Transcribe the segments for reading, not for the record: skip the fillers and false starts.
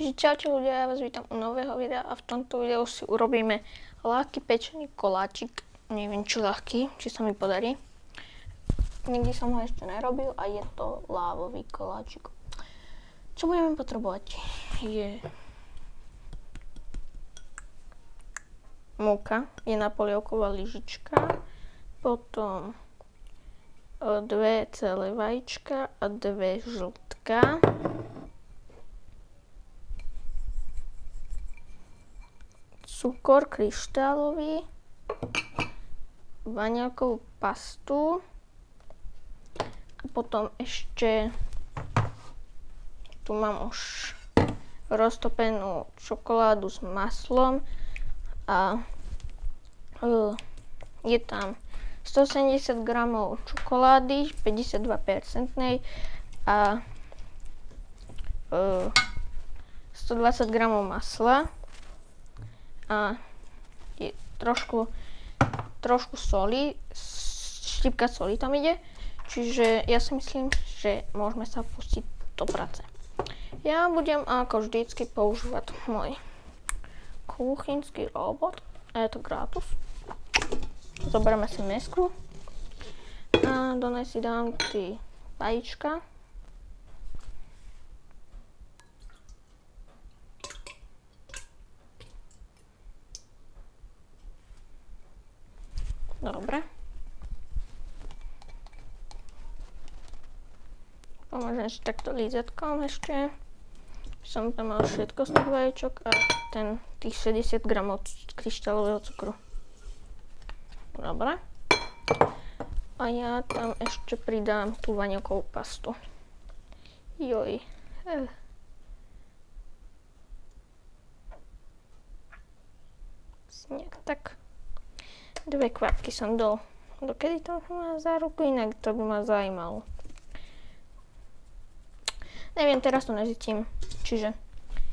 Čiže čaute ľudia, ja vás vítam u nového videa a v tomto videu si urobíme ľahký pečený koláčik. Neviem či ľahký, či sa mi podarí. Nikdy som ho ešte nerobil a je to lávový koláčik. Čo budeme potrebovať je múka, jedna polievková lyžička, potom 2 celé vajíčka a 2 žltka. Cukor kryštálový, vanielkovú pastu a potom ešte tu mám už roztopenú čokoládu s maslom a je tam 170 g čokolády 52% a 120 g masla a je trošku soli, štipka soli tam ide, čiže ja si myslím, že môžeme sa pustiť do práce. Ja budem ako vždycky používať môj kuchynský robot a je to gratis. Zoberieme si mesku a do nej si dám tie vajíčka. Dobre. Pomôžem si takto lízatkom ešte. Som tam mal všetko z tých vajíčok a tých 60 g kryštálového cukru. Dobre. A ja tam ešte pridám tú vanielkovú pastu. Joj. Nejak tak. 2 kvapky som dokedy to má za ruku, inak to by ma zajímalo. Neviem, teraz to nezitím. Čiže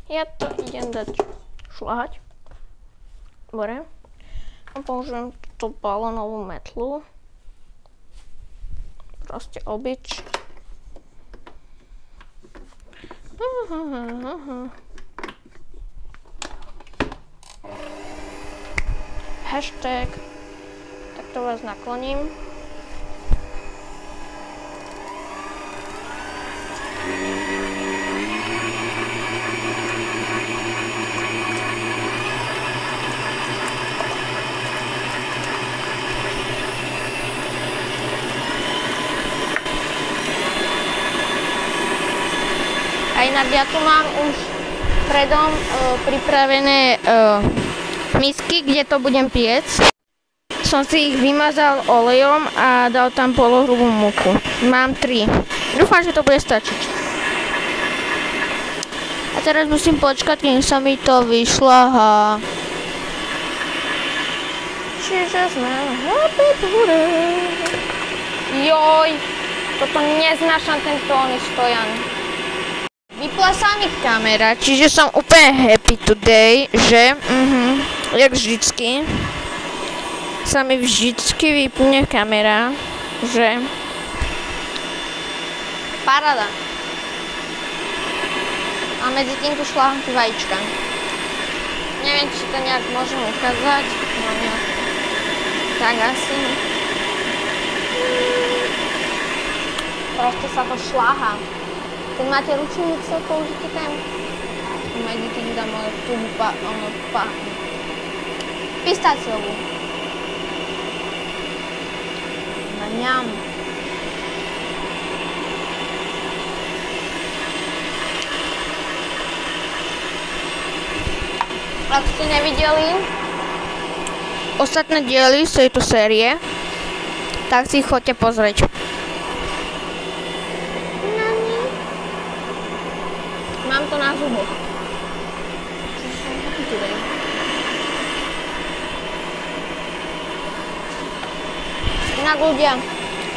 ja to idem dať šľahať. Dobre. A použijem túto balónovú metlu. Proste obič. Hashtag. To vás nakloním. A inak ja tu mám už predom pripravené misky, kde to budem piecť. Som si ich vymazal olejom a dal tam polohrubú múku. Mám 3. Dúfam, že to bude stačiť. A teraz musím počkať, kým sa mi to vyšľahá. Čiže sme happy today. Joj, toto neznášam tento stojan. Vypla sa mi kamera, čiže som úplne happy today, že jak vždycky. Sa mi vždycky vypne kamera, že paráda. A medzi tým tu šľahám tie vajíčka. Neviem, či to nejak môžem ukázať. No nejak. Tak asi. Proste sa to šľahá. Keď máte ručný mixer, použite ten. Medzi tým dám tú pistáciovú. Mňam. Ak ste nevideli ostatné diely z tejto série, tak si ich choďte pozrieť. Mám to na zuboch. Čiže som happy today. Inak ľudia,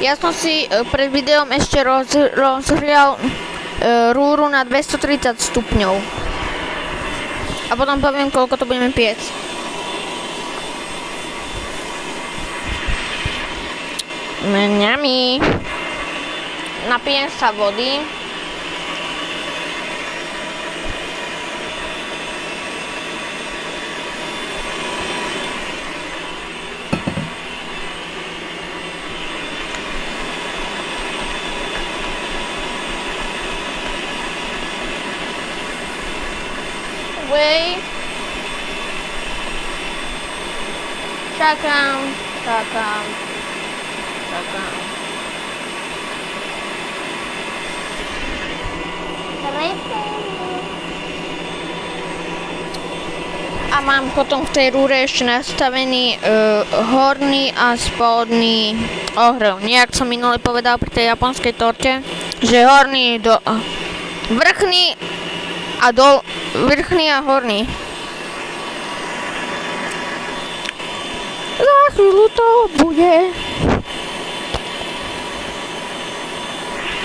ja som si pred videom ešte rozhrial rúru na 230 stupňov. A potom poviem, koľko to budeme piecť. Mňami. Napijem sa vody. Wait. Čakám. A mám potom v tej rúre ešte nastavený horný a spodný ohrev. Nejak som minule povedal pri tej japonskej torte, že horný do vrchný a horný. Za chvíľu to bude.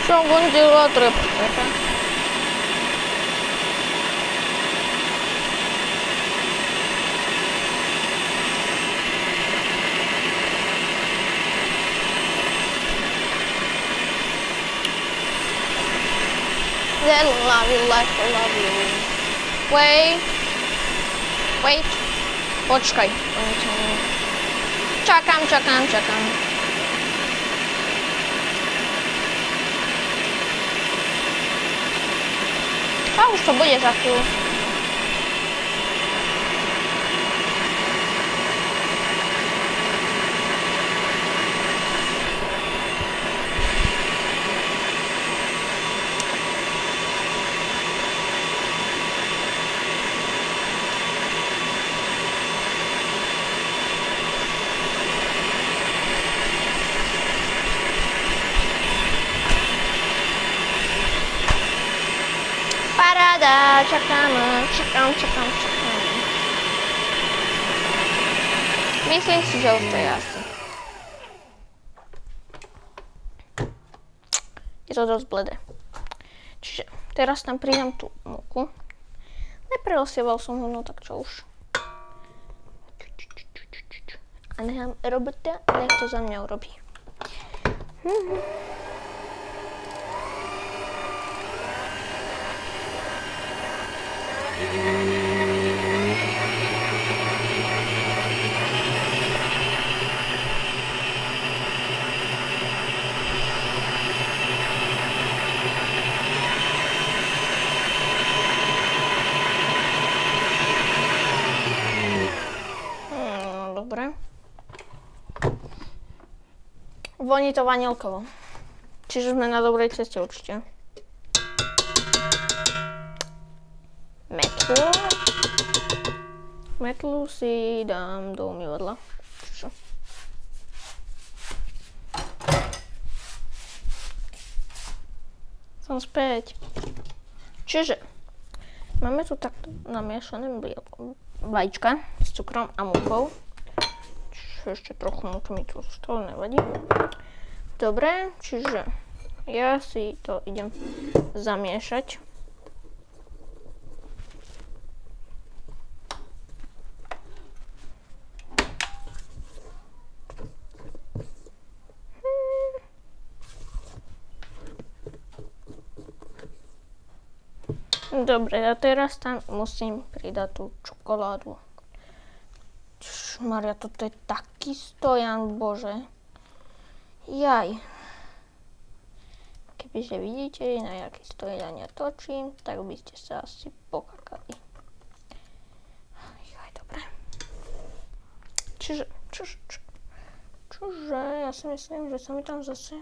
Som gondila trepka. I love you like I love you. Wait. Počkaj. Čakám. A už to bude za chvíľu. Čakám. Myslím si, že už to je asi. Je to dosť bledé. Čiže teraz tam pridám tú múku. Neprelosieval som ho, no tak čo už. A nechám robota, nech to za mňa urobí. Dobre. Voní to vanilkovo. Čiže sme na dobrej ceste určite. Metlu si dám do umývadla. Som späť. Čiže máme tu takto namiešané vajíčka s cukrom a múkou. Čiže ešte trochu múky mi tu zostalo, nevadí. Dobre, čiže ja si to idem zamiešať. Dobre, a teraz tam musím pridať tú čokoládu. Maria, toto je taký stojan, bože. Jaj. Kebyže vidíte, na jaký stojan ja točím, tak by ste sa asi pokakali. Jaj, dobre. Čože, ja si myslím, že sa mi tam zase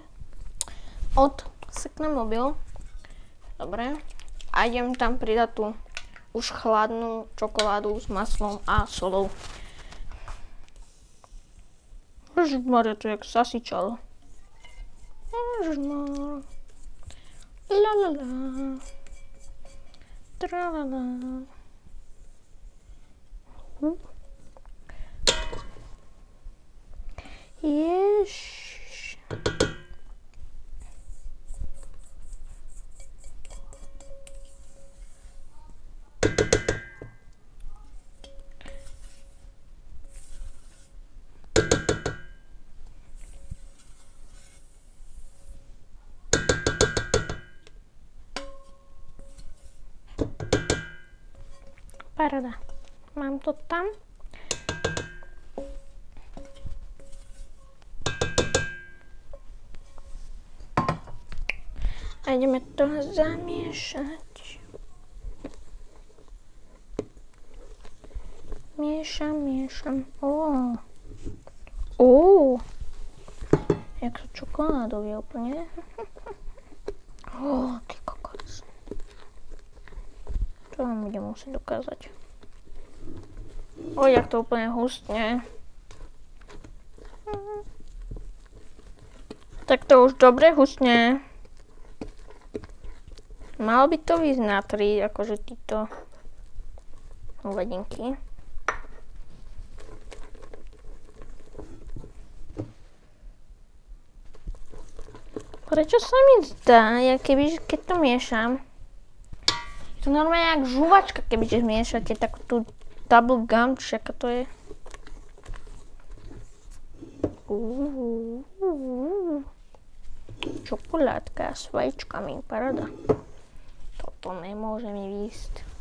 odsekne mobil. Dobre. A idem tam pridať tú už chladnú čokoládu s maslom a solou. Ježišmaria, to je jak sasičalo. Ježišmaria. Lalala. Tralala. Ježiš. Paráda. Mám to tam. A ideme to zamiešať. Miešam. Jak to čokoládový úplne. Ty kokos. To vám budem musieť dokázať. Jak to úplne hustne. Tak to už dobre hustne. Malo by to ísť na 3, akože títo uvedinky. Prečo sa mi zdá, keď to miešam? Je to normálne jak žuvačka, kebyže miešate takú tú double gum, či aká to je. Čokoládka s vajíčkami, paráda. Toto nemôže mi výjsť.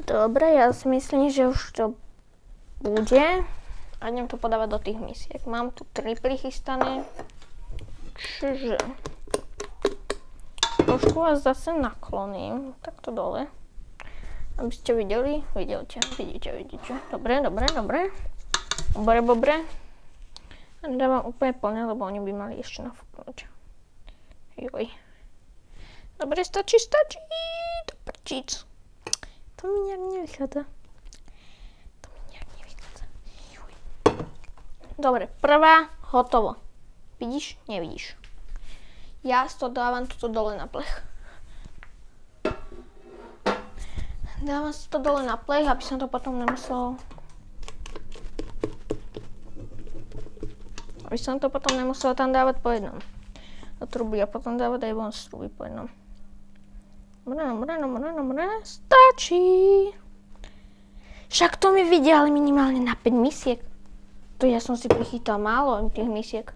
Dobre, ja si myslím, že už to bude. A idem to podávať do tých misiek. Mám tu 3 prichystané. Čiže trošku vás zase nakloním, takto dole, aby ste videli, vidíte. Dobre. A nedávam úplne plne, lebo oni by mali ešte nafúknuť. Joj. Dobre, stačí. To prčíc. To mi nejak nevychádza. Joj. Dobre, prvá, hotovo. Vidíš? Nevidíš. Ja to dávam tuto dole na plech. Dávam si to dole na plech, aby som to potom nemusel... tam dávať po jednom. Do truby a potom dávať aj von z truby po jednom. Dobre. Stačí. Však to mi vidia, ale minimálne na 5 misiek. To ja som si prichytal málo tých misiek.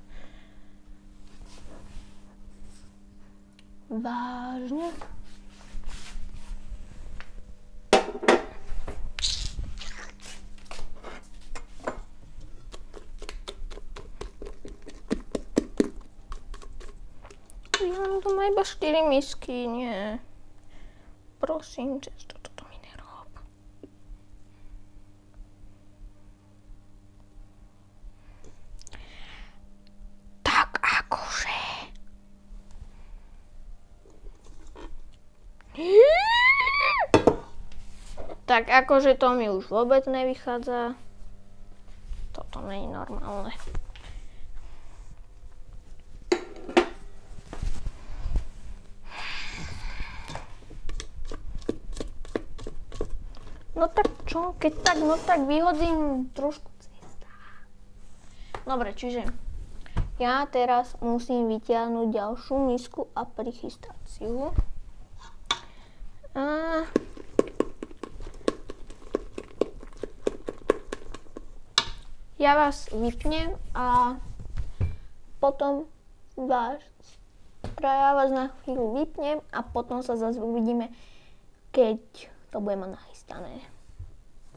Vážne? Ja mám doma iba 4 misky, nie. Prosím, cesto, toto mi nerob. Tak akože. Tak akože to mi už vôbec nevychádza. Toto nie je normálne. No tak čo, keď tak, no tak vyhodím trošku cesta. Dobre, čiže ja teraz musím vytiahnuť ďalšiu misku a prichystať si ju. Ja vás vypnem a potom ja vás na chvíľu vypnem a potom sa zase uvidíme, keď to bude mať nachystané.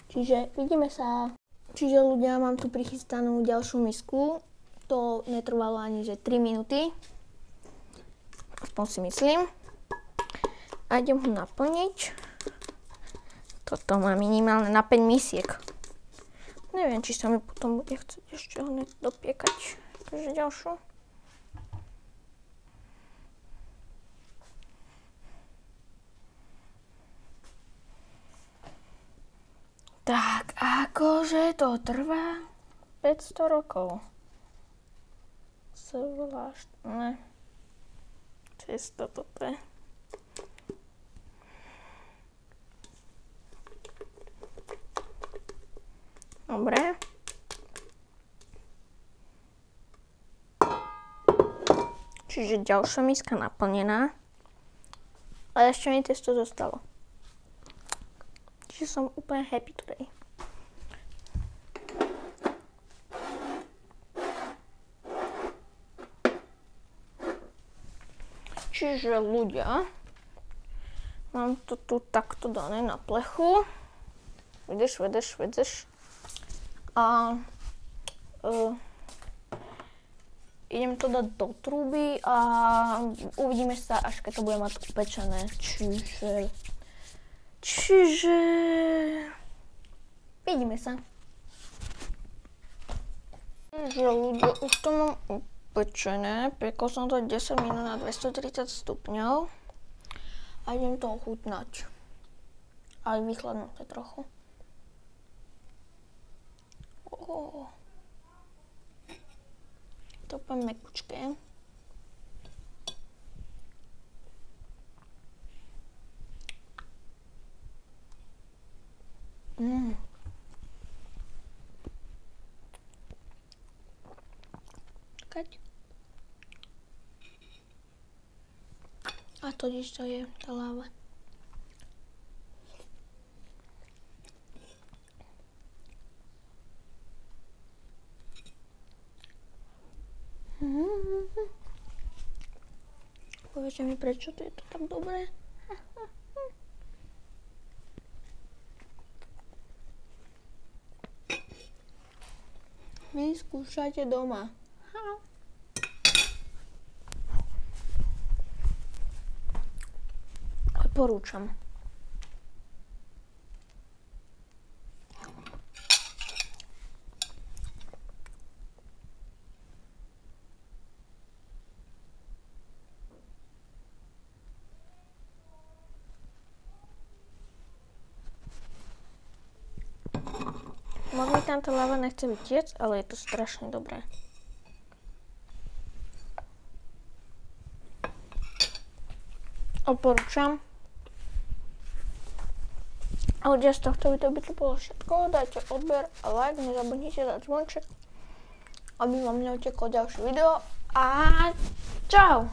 Čiže vidíme sa. Čiže ľudia, mám tu prichystanú ďalšiu misku. To netrvalo ani že 3 minúty. Aspoň si myslím. A idem ho naplniť. Toto má minimálne na 5 misiek. Neviem, či sa mi potom bude chcieť ešte ho dopiekať. Takže ďalšiu. Tak, akože to trvá 500 rokov. Zvláštne. Cesto toto je. Dobre. Čiže ďalšia miska naplnená. A ešte mi testo zostalo. Čiže som úplne happy today. Čiže ľudia, mám to tu takto dané na plechu. Vedeš. a idem to dať do trúby a uvidíme sa, až keď to bude mať upečené. Čiže vidíme sa. Takže ľudia, už to mám upečené. Pekol som to 10 minút na 230 stupňov a idem to ochutnať. Aj vychladnuté trochu. To úplne mekučké. A to je tá láva. Poviete mi, prečo to je to tak dobré? Vyskúšajte doma. Odporúčam. Možno mi tam tá láva nechce vytiec, ale je to strašne dobré. Odporúčam. A ľudia, z tohto videa by to bolo všetko. Dajte odber a like, nezabudnite dať zvonček, aby vám neuteklo ďalšie video. A čau!